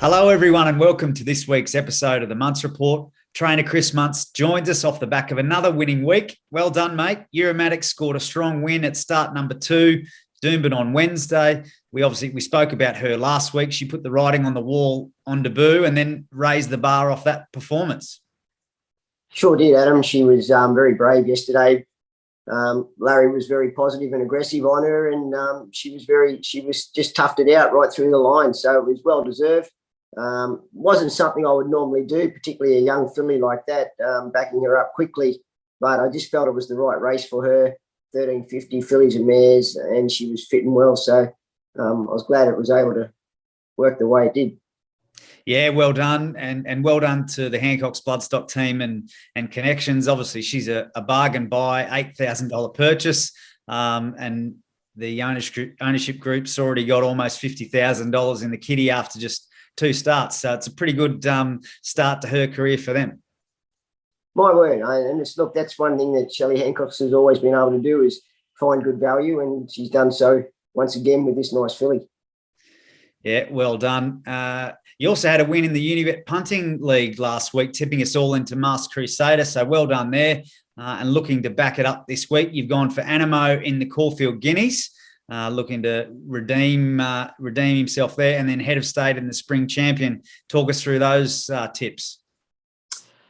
Hello, everyone, and welcome to this week's episode of the Munce Report. Trainer Chris Munce joins us off the back of another winning week. Well done, mate. Euromatic scored a strong win at start number 2, Doomben on Wednesday. We spoke about her last week. She put the writing on the wall on debut and then raised the bar off that performance. Sure did, Adam. She was very brave yesterday. Larry was very positive and aggressive on her, and she was just toughed it out right through the line. So it was well deserved. Wasn't something I would normally do, particularly a young filly like that, backing her up quickly. But I just felt it was the right race for her. 1350 fillies and mares, and she was fitting well. So I was glad it was able to work the way it did. Yeah, well done, and well done to the Hancock's Bloodstock team and connections. Obviously, she's a bargain buy, $8,000 purchase, and the ownership group's already got almost $50,000 in the kitty after just 2 starts. So it's a pretty good start to her career for them. My word, and look, that's one thing that Shelley Hancock's has always been able to do is find good value, and she's done so once again with this nice filly. Yeah, well done. You also had a win in the Unibet Punting League last week, tipping us all into Masked Crusader. So well done there. And looking to back it up this week, you've gone for Animo in the Caulfield Guineas, looking to redeem himself there, and then Head of State in the Spring Champion. Talk us through those tips.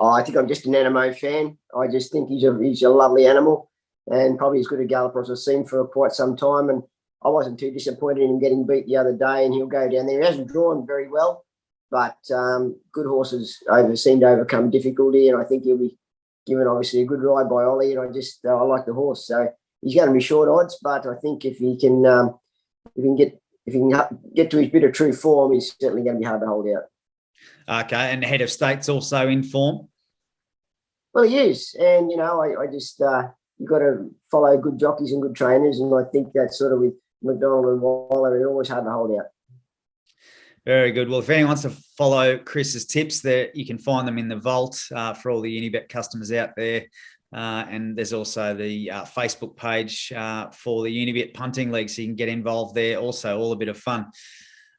I think I'm just an Animo fan. I just think he's a lovely animal, and probably as good a galloper as I've seen for quite some time. And I wasn't too disappointed in him getting beat the other day, and he'll go down there. He hasn't drawn very well, but good horses seem to overcome difficulty, and I think he'll be given obviously a good ride by Ollie, and I like the horse. So he's going to be short odds, but I think if he can get to his bit of true form, he's certainly going to be hard to hold out. Okay, and the Head of State's also in form? Well, he is, and I just you've got to follow good jockeys and good trainers, and I think that's sort of with McDonald and Waller, they're always hard to hold out. Very good. Well, if anyone wants to follow Chris's tips, there you can find them in the vault for all the Unibet customers out there. And there's also the Facebook page for the Unibet Punting League, so you can get involved there. Also, all a bit of fun.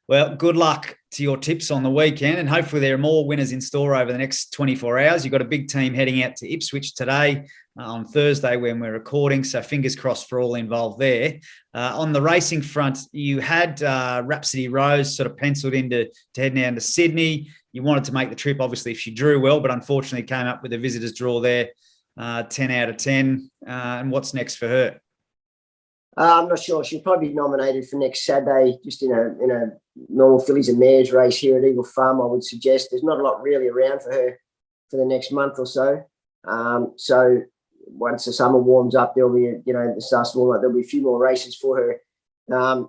Well, good luck to your tips on the weekend, and hopefully there are more winners in store over the next 24 hours. You've got a big team heading out to Ipswich today on Thursday when we're recording, so fingers crossed for all involved there. On the racing front, you had Rhapsody Rose sort of penciled in to head down to Sydney. You wanted to make the trip, obviously, if she drew well, but unfortunately came up with a visitor's draw there, 10 out of 10. And what's next for her? I'm not sure. She'll probably be nominated for next Saturday, just in a normal fillies and mares race here at Eagle Farm, I would suggest. There's not a lot really around for her for the next month or so. So once the summer warms up, there'll be, the starts warm up, there'll be a few more races for her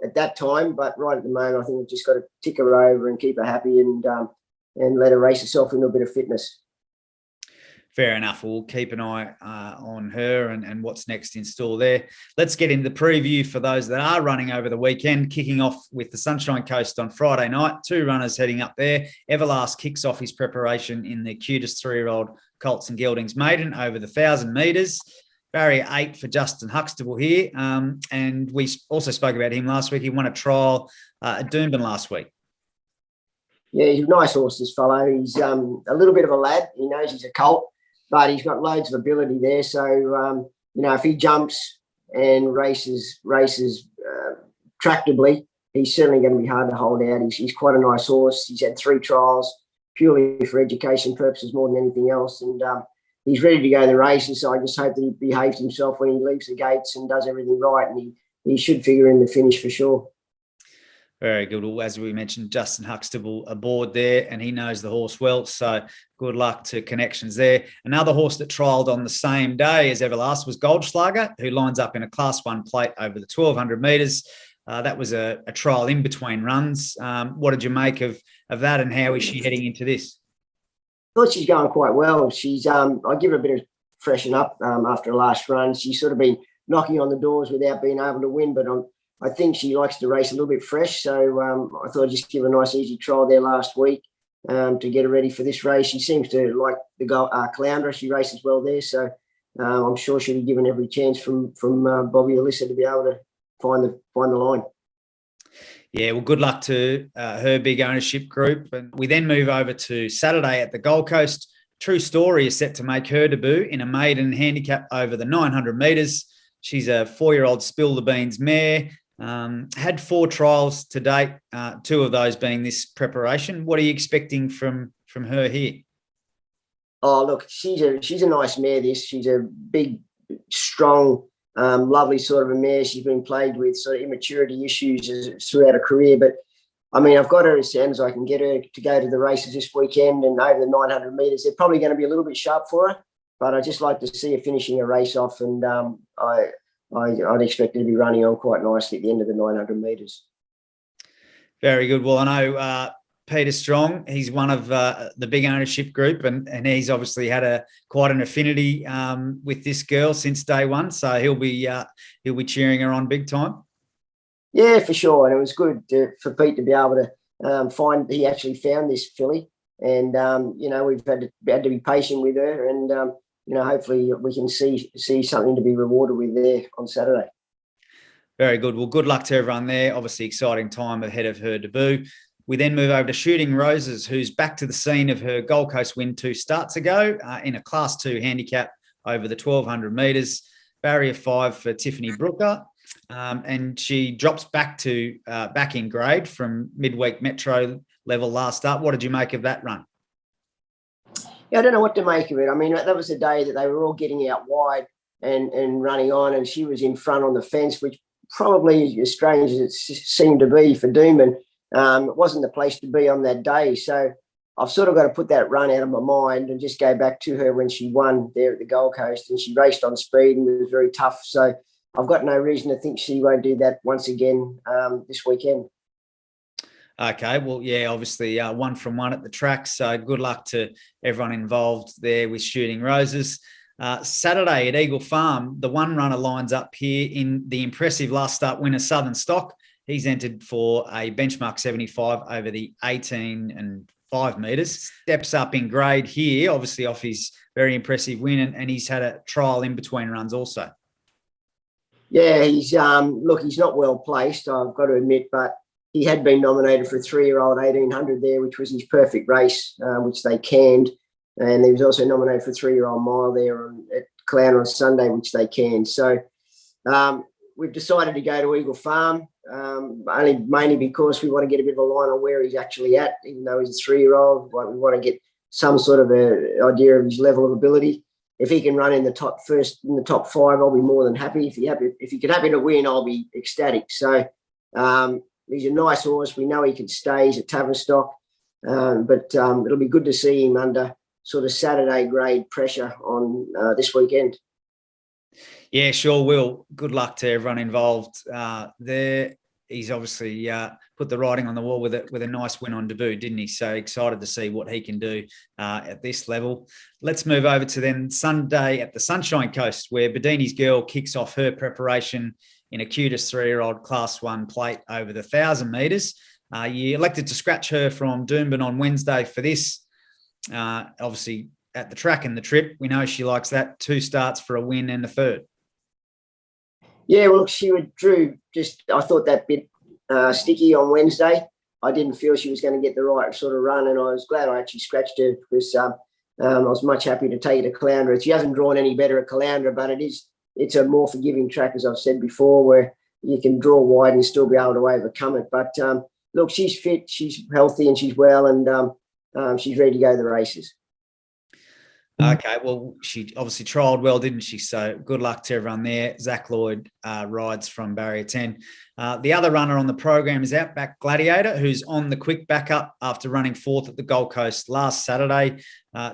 at that time. But right at the moment, I think we've just got to tick her over and keep her happy and let her race herself into a bit of fitness. Fair enough. We'll keep an eye on her and what's next in store there. Let's get into the preview for those that are running over the weekend, kicking off with the Sunshine Coast on Friday night. 2 runners heading up there. Everlast kicks off his preparation in the cutest 3-year-old Colts and Geldings maiden over the 1,000 metres. Barrier 8 for Justin Huxtable here. And we also spoke about him last week. He won a trial at Doomben last week. Yeah, he's a nice horse, this fellow. He's a little bit of a lad. He knows he's a colt, but he's got loads of ability there. So, if he jumps and races tractably, he's certainly going to be hard to hold out. He's quite a nice horse. He's had 3 trials purely for education purposes more than anything else. And he's ready to go in the races. So I just hope that he behaves himself when he leaves the gates and does everything right. And he should figure in the finish for sure. Very good. Well, as we mentioned, Justin Huxtable aboard there, and he knows the horse well. So good luck to connections there. Another horse that trialled on the same day as Everlast was Goldschlager, who lines up in a Class 1 plate over the 1,200 metres. That was a trial in between runs. What did you make of that, and how is she heading into this? I thought she's going quite well. She's I give her a bit of freshen up after her last run. She's sort of been knocking on the doors without being able to win, but I think she likes to race a little bit fresh. So I thought I'd just give her a nice easy trial there last week to get her ready for this race. She seems to like the Caloundra. She races well there. So I'm sure she'll be given every chance from Bobby Alyssa to be able to find the line. Yeah, well, good luck to her big ownership group. And we then move over to Saturday at the Gold Coast. True Story is set to make her debut in a maiden handicap over the 900 metres. She's a 4-year-old Spill the Beans mare. Had 4 trials to date, 2 of those being this preparation. What are you expecting from her here? Oh, look, she's a nice mare. She's a big, strong, lovely sort of a mare. She's been plagued with sort of immaturity issues throughout her career. But, I mean, I've got her as soon as I can get her to go to the races this weekend and over the 900 metres. They're probably going to be a little bit sharp for her, but I just like to see her finishing a race off, and I'd expect her to be running on quite nicely at the end of the 900 metres. Very good. Well, I know Peter Strong, he's one of the big ownership group, and he's obviously had quite an affinity with this girl since day one. So he'll be cheering her on big time. Yeah, for sure. And it was good for Pete to be able to he actually found this filly, and we've had to be patient with her, and hopefully we can see something to be rewarded with there on Saturday. Very good. Well, good luck to everyone there. Obviously, exciting time ahead of her debut. We then move over to Shooting Roses, who's back to the scene of her Gold Coast win 2 starts ago in a Class 2 handicap over the 1,200 metres, barrier 5 for Tiffany Brooker. And she drops back in grade from midweek metro level last up. What did you make of that run? Yeah, I don't know what to make of it. I mean, that was the day that they were all getting out wide and running on, and she was in front on the fence, which probably, as strange as it seemed to be for Doomben, it wasn't the place to be on that day. So I've sort of got to put that run out of my mind and just go back to her when she won there at the Gold Coast, and she raced on speed and it was very tough. So I've got no reason to think she won't do that once again this weekend. Okay, well, yeah, obviously 1 from 1 at the track. So good luck to everyone involved there with Shooting Roses. Saturday at Eagle Farm, the one runner lines up here in the impressive last start winner, Southern Stock. He's entered for a benchmark 75 over the 18 and 5 metres. Steps up in grade here, obviously off his very impressive win, and he's had a trial in between runs also. Yeah, he's not well placed, I've got to admit, but he had been nominated for a 3-year-old 1800 there, which was his perfect race, which they canned. And he was also nominated for a 3-year-old mile there at Clown on Sunday, which they canned. So we've decided to go to Eagle Farm, mainly because we want to get a bit of a line on where he's actually at, even though he's a 3-year-old. We want to get some sort of an idea of his level of ability. If he can run in the top 5, I'll be more than happy. If he can happen to win, I'll be ecstatic. So he's a nice horse. We know he can stay. He's a Tavistock, but it'll be good to see him under sort of Saturday grade pressure on this weekend. Yeah, sure will. Good luck to everyone involved there. He's obviously put the writing on the wall with a nice win on debut, didn't he? So excited to see what he can do at this level. Let's move over to then Sunday at the Sunshine Coast, where Bedini's Girl kicks off her preparation in a cutest 3-year-old Class 1 plate over the 1,000 metres. You elected to scratch her from Doomben on Wednesday for this. Obviously, at the track and the trip, we know she likes that. 2 starts for a win and a third. Yeah, well, she withdrew. I thought that bit sticky on Wednesday. I didn't feel she was going to get the right sort of run, and I was glad I actually scratched her because I was much happy to take her to Caloundra. She hasn't drawn any better at Caloundra, but it's a more forgiving track, as I've said before, where you can draw wide and still be able to overcome it. But look, she's fit, she's healthy, and she's well, and she's ready to go to the races. Okay, well, she obviously trialled well, didn't she? So good luck to everyone there. Zach Lloyd rides from barrier 10. The other runner on the program is Outback Gladiator, who's on the quick backup after running 4th at the Gold Coast last Saturday.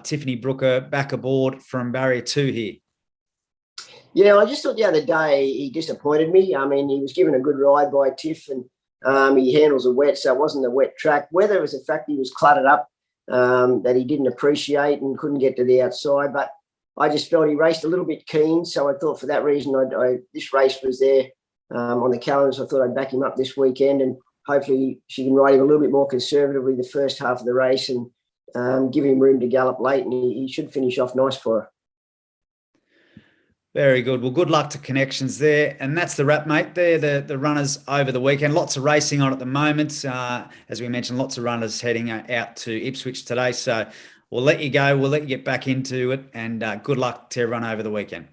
Tiffany Brooker back aboard from barrier 2 here. Yeah, I just thought the other day he disappointed me. I mean, he was given a good ride by Tiff, and he handles a wet, so it wasn't a wet track. Whether it was the fact he was cluttered up, that he didn't appreciate and couldn't get to the outside, but I just felt he raced a little bit keen, so I thought for that reason this race was there on the calendar, so I thought I'd back him up this weekend, and hopefully she can ride him a little bit more conservatively the first half of the race and give him room to gallop late, and he should finish off nice for her. Very good. Well, good luck to Connections there. And that's the wrap, mate. They're the runners over the weekend. Lots of racing on at the moment. As we mentioned, lots of runners heading out to Ipswich today. So we'll let you go. We'll let you get back into it. And good luck to everyone over the weekend.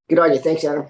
Good on you. Thanks, Adam.